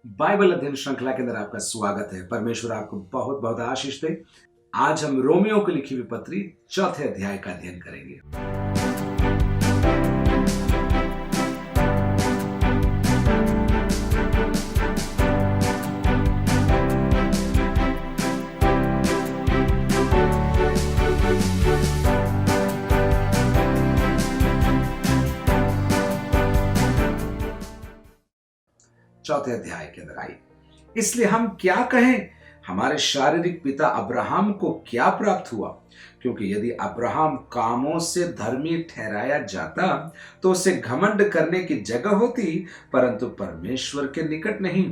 Bible अध्ययन श्रृंखला के अंदर आपका स्वागत है। परमेश्वर आपको बहुत बहुत आशीष दे। आज हम रोमियो को लिखी हुई पत्री चौथे अध्याय का अध्ययन करेंगे। चौथे अध्याय के अंदर आई, इसलिए हम क्या कहें? हमारे शारीरिक पिता अब्राहम को क्या प्राप्त हुआ? क्योंकि यदि अब्राहम कामों से धर्मी ठहराया जाता तो उसे घमंड करने की जगह होती, परंतु परमेश्वर के निकट नहीं।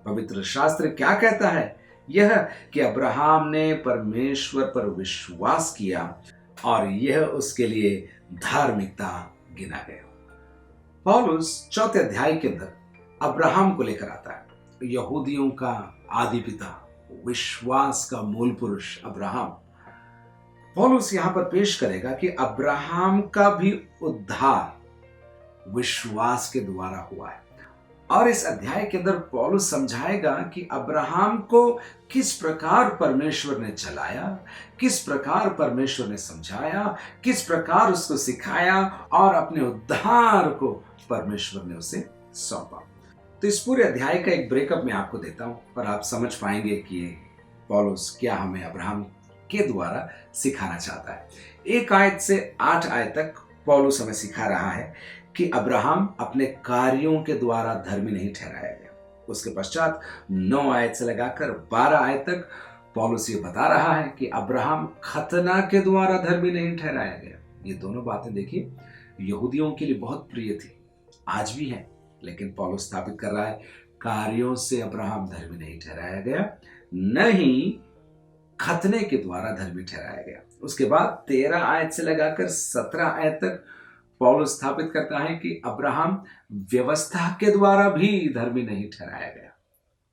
पवित्र शास्त्र क्या कहता है? यह कि अब्राहम ने परमेश्वर पर विश्वास किया और यह उसके लिए धार्मिकता गिना गया। पौलुस चौथे अध्याय के अंदर अब्राहम को लेकर आता है। यहूदियों का आदि पिता, विश्वास का मूल पुरुष अब्राहम। पौलुस यहां पर पेश करेगा कि अब्राहम का भी उद्धार विश्वास के द्वारा हुआ है। और इस अध्याय के अंदर पौलुस समझाएगा कि अब्राहम को किस प्रकार परमेश्वर ने चलाया, किस प्रकार परमेश्वर ने समझाया, किस प्रकार उसको सिखाया और अपने उद्धार को परमेश्वर ने उसे सौंपा। तो इस पूरे अध्याय का एक ब्रेकअप मैं आपको देता हूं, पर आप समझ पाएंगे कि पौलुस क्या हमें अब्राहम के द्वारा सिखाना चाहता है। 1 आयत से 8 आयत तक पौलुस हमें सिखा रहा है कि अब्राहम अपने कार्यों के द्वारा धर्मी नहीं ठहराया गया। उसके पश्चात 9 आयत से लगाकर 12 आयत तक पौलुस ये बता रहा है कि अब्राहम खतना के द्वारा धर्मी नहीं ठहराया गया। ये दोनों बातें देखिए यहूदियों के लिए बहुत प्रिय थी, आज भी है, लेकिन पौलुस स्थापित कर रहा है कार्यों से अब्राहम धर्मी नहीं ठहराया गया, न ही खतने के द्वारा धर्मी ठहराया गया। उसके बाद 13 आयत से लगाकर 17 आयत तक पौलुस स्थापित करता है कि अब्राहम व्यवस्था के द्वारा भी धर्मी नहीं ठहराया गया।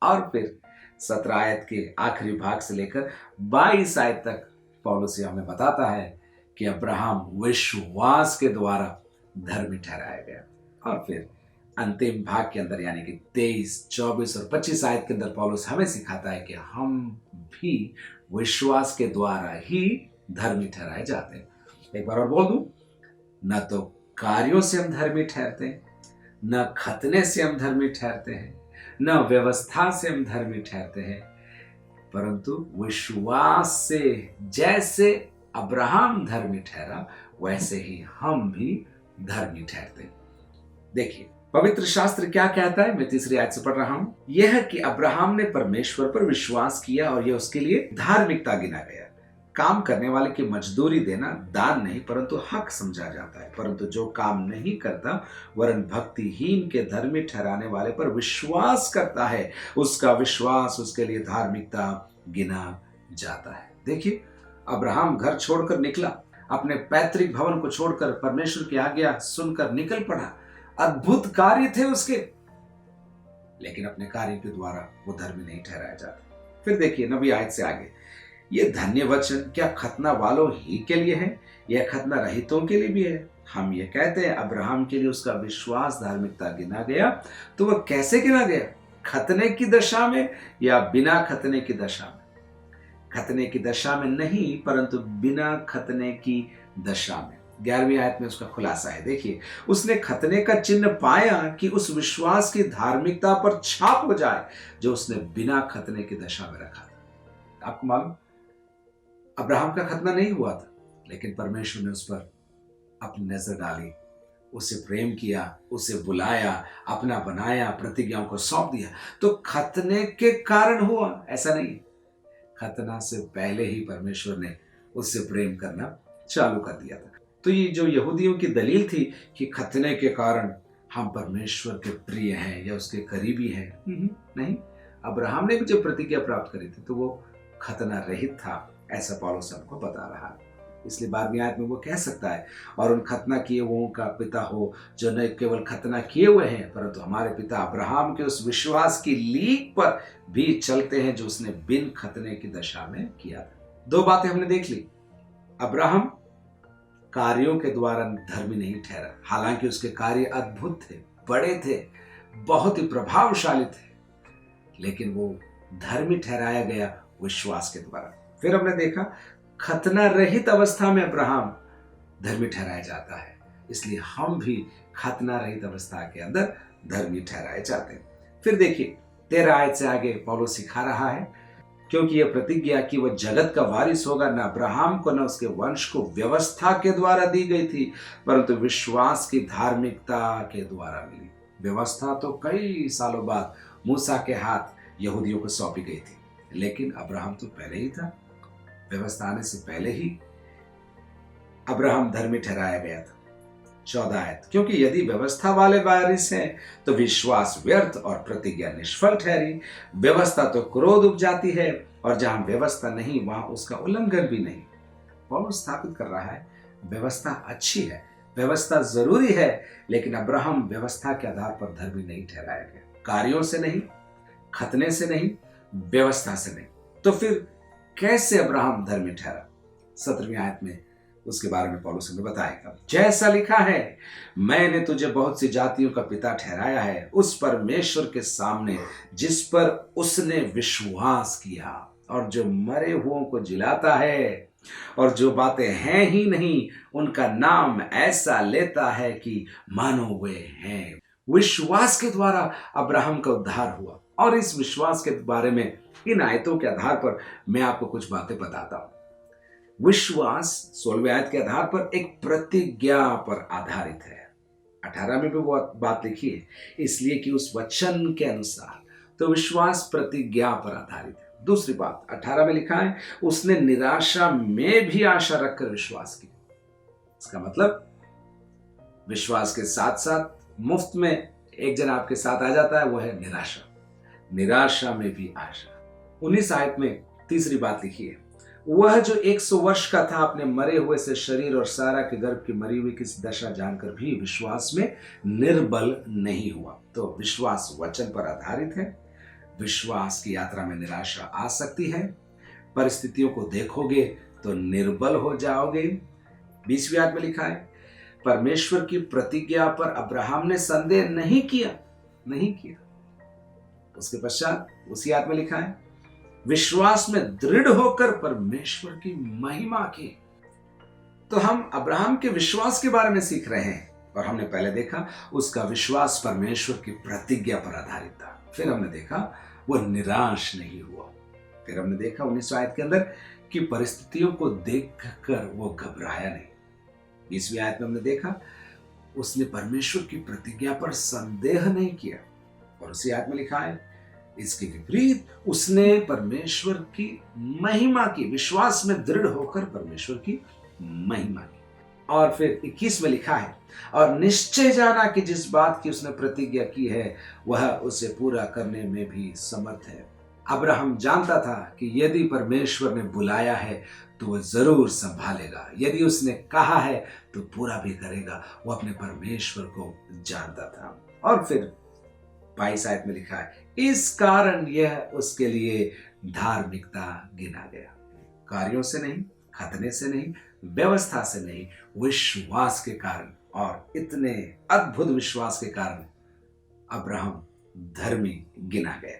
और फिर 17 आयत के आखिरी भाग से लेकर 22 आयत तक पौलुस हमें बताता है कि अब्राहम विश्वास के द्वारा धर्मी ठहराया गया। और फिर अंतिम भाग के अंदर यानी कि 23, 24 और 25 आयत के अंदर पौलुस हमें सिखाता है कि हम भी विश्वास के द्वारा ही धर्मी ठहराए जाते हैं। एक बार और बोल दूं, न तो कार्यों से हम धर्मी ठहरते हैं, न खतने से हम धर्मी ठहरते हैं, न व्यवस्था से हम धर्मी ठहरते हैं, परंतु विश्वास से जैसे अब्राहम धर्मी ठहरा वैसे ही हम भी धर्मी ठहरते हैं। देखिए पवित्र शास्त्र क्या कहता है, मैं 3 आयत से पढ़ रहा हूं। यह कि अब्राहम ने परमेश्वर पर विश्वास किया और यह उसके लिए धार्मिकता गिना गया। काम करने वाले की मजदूरी देना दान नहीं परंतु हक समझा जाता है, परंतु जो काम नहीं करता वरन भक्तिहीन के धर्मी ठहराने वाले पर विश्वास करता है, उसका विश्वास उसके लिए धार्मिकता गिना जाता है। देखिए अब्राहम घर छोड़कर निकला, अपने पैतृक भवन को छोड़कर परमेश्वर की आज्ञा सुनकर निकल पड़ा। अद्भुत कार्य थे उसके, लेकिन अपने कार्य के द्वारा वो धर्मी नहीं ठहराया जाता। फिर देखिए 9 आयत से आगे, ये धन्य वचन क्या खतना वालों ही के लिए है या खतना रहितों के लिए भी है? हम ये कहते हैं अब्राहम के लिए उसका विश्वास धार्मिकता गिना गया, तो वह कैसे गिना गया? खतने की दशा में या बिना खतने की दशा में? खतने की दशा में नहीं परंतु बिना खतने की दशा में। 11वीं आयत में उसका खुलासा है। देखिए उसने खतने का चिन्ह पाया कि उस विश्वास की धार्मिकता पर छाप हो जाए जो उसने बिना खतने की दशा में रखा था। आपको मालूम अब्राहम का खतना नहीं हुआ था, लेकिन परमेश्वर ने उस पर अपनी नजर डाली, उसे प्रेम किया, उसे बुलाया, अपना बनाया, प्रतिज्ञाओं को सौंप दिया। तो खतने के कारण हुआ ऐसा नहीं, खतना से पहले ही परमेश्वर ने उससे प्रेम करना चालू कर दिया था। तो ये जो यहूदियों की दलील थी कि खतने के कारण हम परमेश्वर के प्रिय हैं या उसके करीबी हैं, नहीं, अब्राहम ने भी जब प्रतिज्ञा प्राप्त करी थी तो वो खतना रहित था, ऐसा पौलुस हमको बता रहा है। इसलिए 12वीं आयत में वो कह सकता है, और उन खतना किए हुओं का पिता हो जो न केवल खतना किए हुए हैं परंतु हमारे पिता अब्राहम के उस विश्वास की लीक पर भी चलते हैं जो उसने बिन खतने की दशा में किया था। 2 बातें हमने देख ली। अब्राहम कार्यों के द्वारा धर्मी नहीं ठहरा, हालांकि उसके कार्य अद्भुत थे, बड़े थे, बहुत ही प्रभावशाली थे, लेकिन वो धर्मी ठहराया गया विश्वास के द्वारा। फिर हमने देखा खतना रहित अवस्था में अब्राहम धर्मी ठहराया जाता है, इसलिए हम भी खतना रहित अवस्था के अंदर धर्मी ठहराए जाते हैं। फिर देखिए 13 आयत से आगे पौलुस सिखा रहा है, क्योंकि यह प्रतिज्ञा कि वह जगत का वारिस होगा न अब्राहम को न उसके वंश को व्यवस्था के द्वारा दी गई थी, परंतु विश्वास की धार्मिकता के द्वारा मिली। व्यवस्था तो कई सालों बाद मूसा के हाथ यहूदियों को सौंपी गई थी, लेकिन अब्राहम तो पहले ही था। व्यवस्था आने से पहले ही अब्राहम धर्मी ठहराया गया था। 14 आयत, क्योंकि यदि व्यवस्था वाले वारिस हैं तो विश्वास व्यर्थ और प्रतिज्ञा निष्फल ठहरी। व्यवस्था तो क्रोध उपजाती है, और जहां व्यवस्था नहीं वहां उसका उल्लंघन भी नहीं। पौलुस स्थापित कर रहा है व्यवस्था अच्छी है, व्यवस्था जरूरी है, लेकिन अब्राहम व्यवस्था के आधार पर धर्मी नहीं ठहराया गया। कार्यों से नहीं, खतने से नहीं, व्यवस्था से नहीं। तो फिर कैसे अब्राहम धर्मी ठहरा? 17वीं आयत में उसके बारे में पौलुस हमें बताएगा। जैसा लिखा है, मैंने तुझे बहुत सी जातियों का पिता ठहराया है, उस परमेश्वर के सामने जिस पर उसने विश्वास किया, और जो मरे हुओं को जिलाता है, और जो बातें हैं ही नहीं उनका नाम ऐसा लेता है कि मानो वे हैं। विश्वास के द्वारा अब्राहम का उद्धार हुआ, और इस विश्वास के बारे में इन आयतों के आधार पर मैं आपको कुछ बातें बताता हूं। विश्वास 16वें आयत के आधार पर एक प्रतिज्ञा पर आधारित है। 18 में भी वो बात लिखी है, इसलिए कि उस वचन के अनुसार। तो विश्वास प्रतिज्ञा पर आधारित है। दूसरी बात 18 में लिखा है, उसने निराशा में भी आशा रखकर विश्वास किया। इसका मतलब विश्वास के साथ साथ मुफ्त में एक जन आपके साथ आ जाता है, वो है निराशा। निराशा में भी आशा। 19 आयत में तीसरी बात लिखी है, वह जो 100 वर्ष का था अपने मरे हुए से शरीर और सारा के गर्भ की मरी हुई की दशा जानकर भी विश्वास में निर्बल नहीं हुआ। तो विश्वास वचन पर आधारित है। विश्वास की यात्रा में निराशा आ सकती है, परिस्थितियों को देखोगे तो निर्बल हो जाओगे। 20वीं आयत में लिखा है, परमेश्वर की प्रतिज्ञा पर अब्राहम ने संदेह नहीं किया। उसके पश्चात उसी आयत में लिखा है, विश्वास में दृढ़ होकर परमेश्वर की महिमा की। तो हम अब्राहम के विश्वास के बारे में सीख रहे हैं, और हमने पहले देखा उसका विश्वास परमेश्वर की प्रतिज्ञा पर आधारित था। फिर हमने देखा वो निराश नहीं हुआ। फिर हमने देखा 19 आयत के अंदर कि परिस्थितियों को देखकर वो घबराया नहीं। 20वीं आयत में हमने देखा उसने परमेश्वर की प्रतिज्ञा पर संदेह नहीं किया, और उसी आयत में लिखा है, इसके विपरीत उसने परमेश्वर की महिमा की, विश्वास में दृढ़ होकर परमेश्वर की महिमा की। और फिर 21 में लिखा है, और निश्चय जाना कि जिस बात की उसने प्रतिज्ञा की है वह उसे पूरा करने में भी समर्थ है। अब्राहम जानता था कि यदि परमेश्वर ने बुलाया है तो वह जरूर संभालेगा, यदि उसने कहा है तो पूरा भी करेगा। वो अपने परमेश्वर को जानता था। और फिर 22 आयत में लिखा है, इस कारण यह उसके लिए धार्मिकता गिना गया। कार्यों से नहीं, खतने से नहीं, व्यवस्था से नहीं, विश्वास के कारण, और इतने अद्भुत विश्वास के कारण अब्राहम धर्मी गिना गया।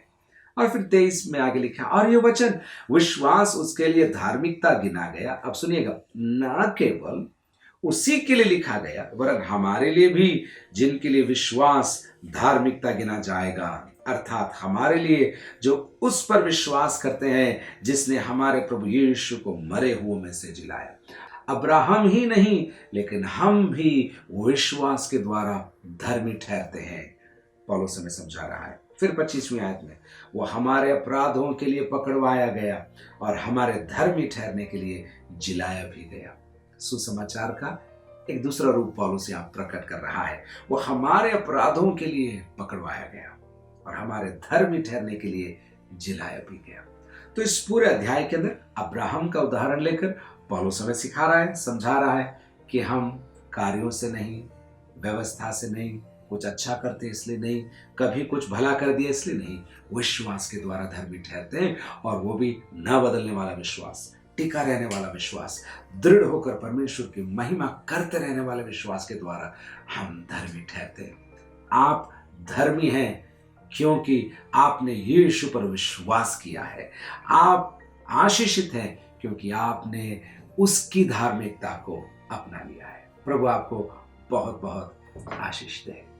और फिर 23 में आगे लिखा, और यह वचन विश्वास उसके लिए धार्मिकता गिना गया। अब सुनिएगा, ना केवल उसी के लिए लिखा गया वरन हमारे लिए भी, जिनके लिए विश्वास धार्मिकता गिना जाएगा, अर्थात हमारे लिए जो उस पर विश्वास करते हैं जिसने हमारे प्रभु यीशु को मरे हुओं में से जिलाया। अब्राहम ही नहीं, लेकिन हम भी विश्वास के द्वारा धर्मी ठहरते हैं, पौलुस हमें समझा रहा है। फिर 25वीं आयत में, वो हमारे अपराधों के लिए पकड़वाया गया और हमारे धर्मी ठहरने के लिए जिलाया भी गया। सुसमाचार का एक दूसरा रूप पौलुस यहाँ प्रकट कर रहा है। वो हमारे अपराधों के लिए पकड़वाया गया और हमारे धर्मी ठहरने के लिए जिलाया भी गया। तो इस पूरे अध्याय के अंदर अब्राहम का उदाहरण लेकर पौलुस हमें सिखा रहा है, समझा रहा है कि हम कार्यों से नहीं, व्यवस्था से नहीं, कुछ अच्छा करते इसलिए नहीं, कभी कुछ भला कर दिया इसलिए नहीं, विश्वास के द्वारा धर्मी ठहरते हैं। और वो भी न बदलने वाला विश्वास, टिका रहने वाला विश्वास, दृढ़ होकर परमेश्वर की महिमा करते रहने वाले विश्वास के द्वारा हम धर्मी ठहरते हैं। आप धर्मी हैं क्योंकि आपने यीशु पर विश्वास किया है। आप आशीषित हैं क्योंकि आपने उसकी धार्मिकता को अपना लिया है। प्रभु आपको बहुत बहुत आशीष दे।